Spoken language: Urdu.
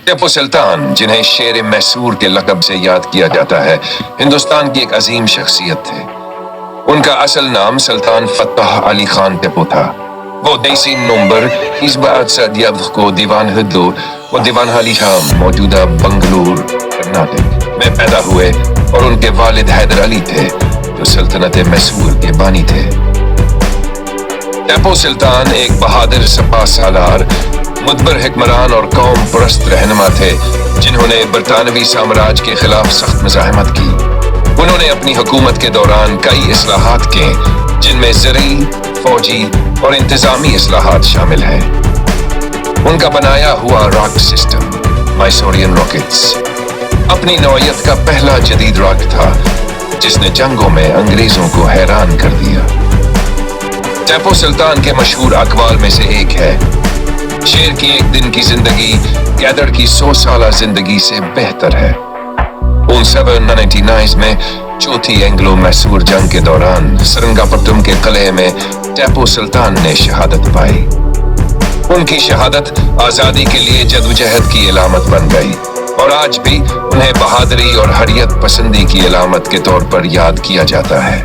ٹیپو سلطان، جنہیں شیر میسور کے لقب سے یاد کیا جاتا ہے، ہندوستان کی ایک عظیم شخصیت تھے۔ ان کا اصل نام سلطان فتح علی خان ٹیپو تھا۔ وہ 23 نومبر 1900 کو دیوان ہدو و دیوان حالی شام موجودہ بنگلور کرناٹک میں پیدا ہوئے اور ان کے والد حیدر علی تھے جو سلطنت میسور کے بانی تھے۔ ٹیپو سلطان ایک بہادر سپہ سالار، مدبر حکمران اور قوم پرست رہنما تھے جنہوں نے برطانوی سامراج کے خلاف سخت مزاحمت کی۔ انہوں نے اپنی حکومت کے دوران کئی اصلاحات کیں جن میں زرعی، فوجی اور انتظامی اصلاحات شامل ہیں۔ ان کا بنایا ہوا راکٹ سسٹم مائسورین راکٹس اپنی نوعیت کا پہلا جدید راکٹ تھا جس نے جنگوں میں انگریزوں کو حیران کر دیا۔ ٹیپو سلطان کے مشہور اقوال میں سے ایک ہے: شیر کی ایک دن کی زندگی گیدڑ کی 100 سالہ زندگی سے بہتر ہے۔ 1799 میں چوتھی اینگلو میسور جنگ کے دوران سرنگاپٹم کے قلعے میں ٹیپو سلطان نے شہادت پائی۔ ان کی شہادت آزادی کے لیے جدوجہد کی علامت بن گئی اور آج بھی انہیں بہادری اور حریت پسندی کی علامت کے طور پر یاد کیا جاتا ہے۔